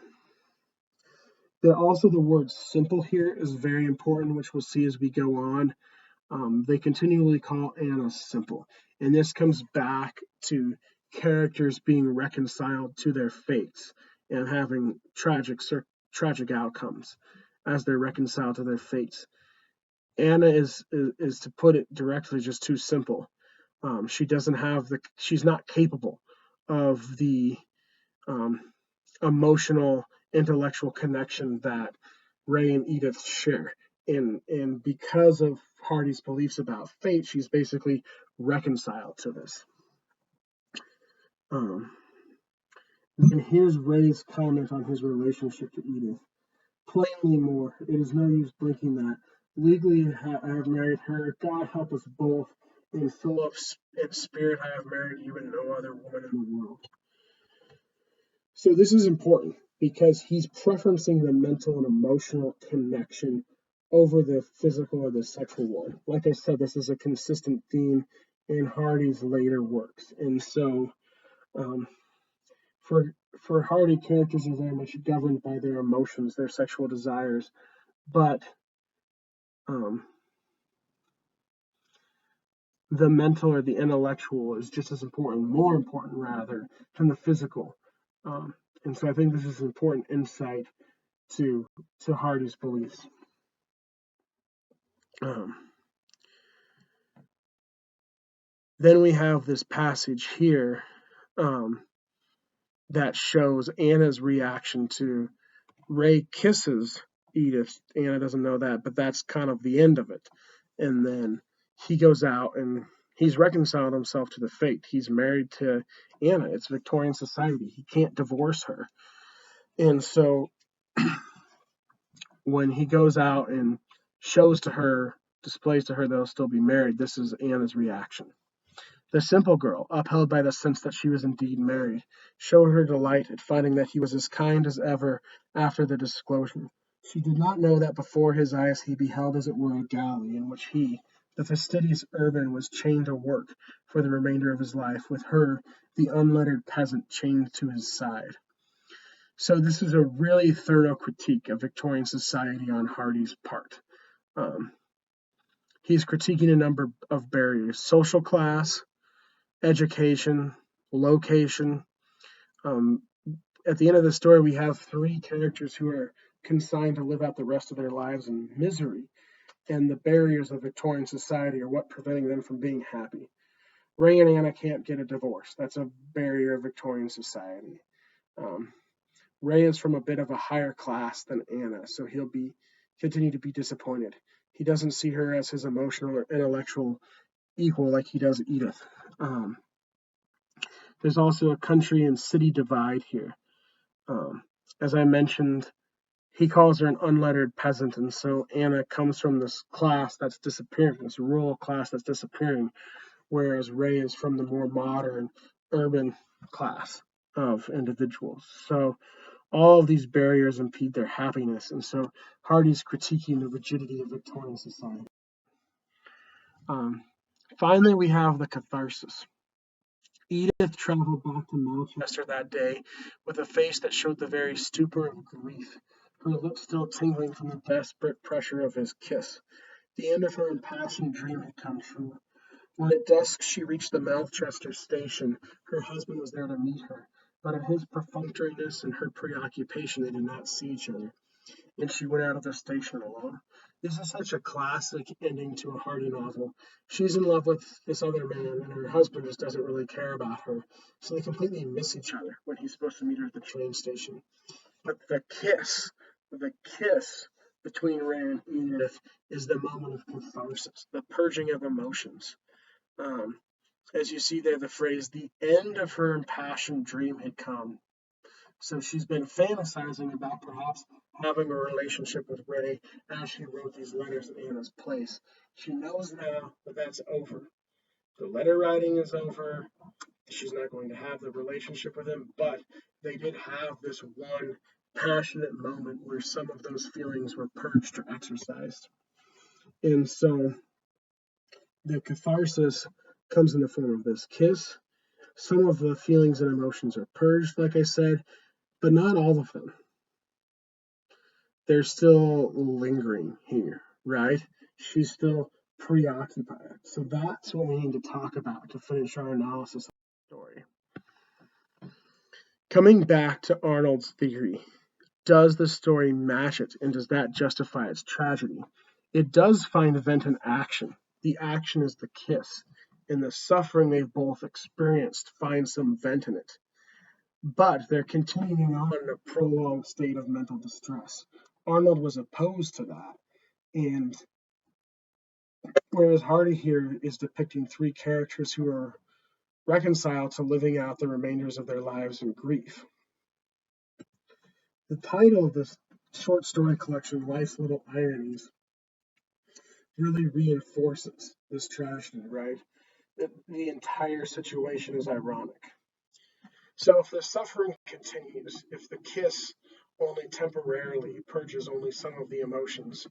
also, the word simple here is very important, which we'll see as we go on. They continually call Anna simple, and this comes back to characters being reconciled to their fates and having tragic outcomes as they're reconciled to their fates. Anna is to put it directly, just too simple. She doesn't have she's not capable of the um, emotional, intellectual connection that Ray and Edith share. And because of Hardy's beliefs about fate, she's basically reconciled to this. Um, and here's Ray's comment on his relationship to Edith. Plainly more, it is no use blinking that. Legally, I have married her. God help us both. In soul of in spirit, I have married you and no other woman in the world. So this is important because he's preferencing the mental and emotional connection over the physical or the sexual one. Like I said, this is a consistent theme in Hardy's later works. And so um, for Hardy, characters are very much governed by their emotions, their sexual desires, but um, the mental or the intellectual is just as important, more important rather, than the physical. And so I think this is an important insight to Hardy's beliefs. Um, then we have this passage here um, that shows Anna's reaction to Ray kisses Edith. Anna doesn't know that, but that's kind of the end of it. And then he goes out and he's reconciled himself to the fate. He's married to Anna. It's Victorian society. He can't divorce her. And so when he goes out and shows to her, displays to her they'll still be married, this is Anna's reaction. The simple girl, upheld by the sense that she was indeed married, showed her delight at finding that he was as kind as ever after the disclosure. She did not know that before his eyes he beheld as it were a galley in which he, the fastidious urban, was chained to work for the remainder of his life, with her, the unlettered peasant, chained to his side. So this is a really thorough critique of Victorian society on Hardy's part. Um, he's critiquing a number of barriers: social class, education, location. Um, at the end of the story, we have three characters who are consigned to live out the rest of their lives in misery, and the barriers of Victorian society are what preventing them from being happy. Ray and Anna can't get a divorce. That's a barrier of Victorian society. Um, Ray is from a bit of a higher class than Anna, so he'll continue to be disappointed. He doesn't see her as his emotional or intellectual equal like he does Edith. There's also a country and city divide here. As I mentioned, he calls her an unlettered peasant, and so Anna comes from this class that's disappearing, this rural class that's disappearing, whereas Ray is from the more modern, urban class of individuals. So all of these barriers impede their happiness, and so Hardy's critiquing the rigidity of Victorian society. Finally, we have the catharsis. Edith traveled back to Manchester that day with a face that showed the very stupor of grief, her lips still tingling from the desperate pressure of his kiss. The end of her impassioned dream had come true. When at dusk she reached the Malchester station, her husband was there to meet her, but of his perfunctoriness and her preoccupation they did not see each other, and she went out of the station alone. This is such a classic ending to a Hardy novel. She's in love with this other man, and her husband just doesn't really care about her, so they completely miss each other when he's supposed to meet her at the train station. But the kiss between Ray and Edith is the moment of catharsis, the purging of emotions. Um, as you see there, the phrase, the end of her impassioned dream had come. So she's been fantasizing about perhaps having a relationship with Ray as she wrote these letters at Anna's place. She knows now that that's over. The letter writing is over. She's not going to have the relationship with him, but they did have this one passionate moment where some of those feelings were purged or exercised. And so the catharsis comes in the form of this kiss. Some of the feelings and emotions are purged, like I said, but not all of them. They're still lingering here, right? She's still preoccupied. So that's what we need to talk about to finish our analysis of the story. Coming back to Arnold's theory, does the story match it, and does that justify its tragedy? It does find vent in action. The action is the kiss, and the suffering they've both experienced finds some vent in it. But they're continuing on in a prolonged state of mental distress. Arnold was opposed to that, and whereas Hardy here is depicting three characters who are reconciled to living out the remainders of their lives in grief. The title of this short story collection, Life's Little Ironies, really reinforces this tragedy, right? The entire situation is ironic. So if the suffering continues, if the kiss only temporarily purges only some of the emotions,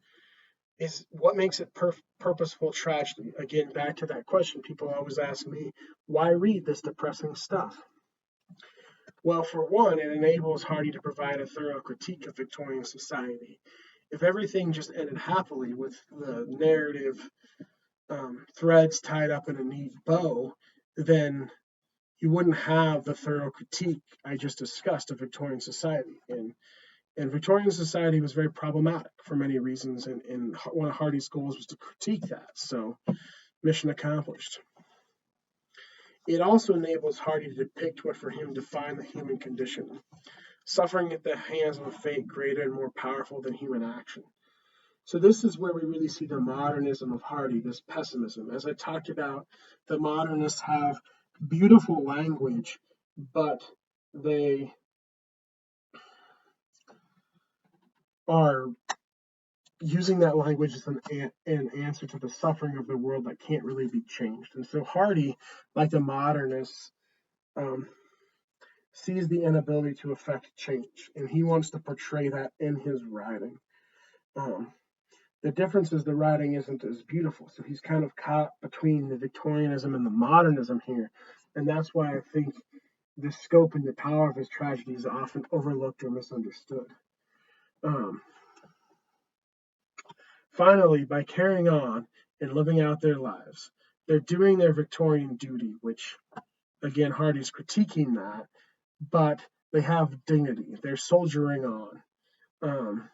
is what makes it purposeful tragedy? Again, back to that question people always ask me, why read this depressing stuff? Well, for one, it enables Hardy to provide a thorough critique of Victorian society. If everything just ended happily with the narrative threads tied up in a neat bow, then you wouldn't have the thorough critique I just discussed of Victorian society. And Victorian society was very problematic for many reasons, and one of Hardy's goals was to critique that. So, mission accomplished. It also enables Hardy to depict what for him defined the human condition, suffering at the hands of a fate greater and more powerful than human action. So this is where we really see the modernism of Hardy, this pessimism. As I talked about, the modernists have beautiful language, but they are using that language as an answer to the suffering of the world that can't really be changed. And so Hardy, like the modernists, um, sees the inability to affect change, and he wants to portray that in his writing. Um, the difference is the writing isn't as beautiful, so he's kind of caught between the Victorianism and the modernism here, and that's why I think the scope and the power of his tragedy is often overlooked or misunderstood. Um, Finally, by carrying on and living out their lives, they're doing their Victorian duty, which, again, Hardy's critiquing that, but they have dignity. They're soldiering on. Um,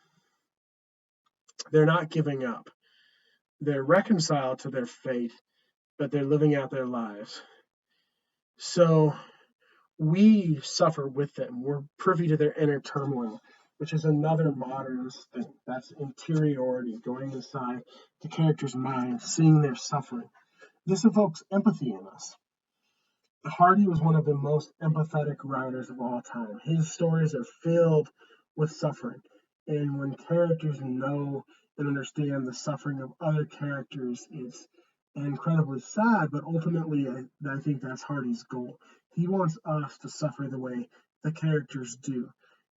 they're not giving up. They're reconciled to their fate, but they're living out their lives. So we suffer with them. We're privy to their inner turmoil, which is another modernist thing. That's interiority, going inside the character's mind, seeing their suffering. This evokes empathy in us. Hardy was one of the most empathetic writers of all time. His stories are filled with suffering. And when characters know and understand the suffering of other characters, it's incredibly sad, but ultimately, I think that's Hardy's goal. He wants us to suffer the way the characters do.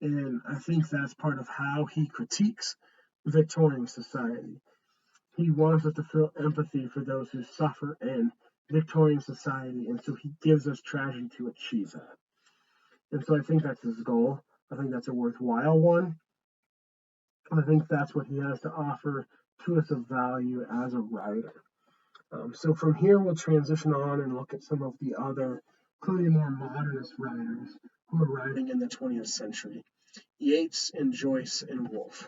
And I think that's part of how he critiques Victorian society. He wants us to feel empathy for those who suffer in Victorian society, and so he gives us tragedy to achieve that. And so I think that's his goal. I think that's a worthwhile one. And I think that's what he has to offer to us of value as a writer. So from here, we'll transition on and look at some of the other, clearly more modernist writers who are writing in the 20th century. Yeats and Joyce and Woolf.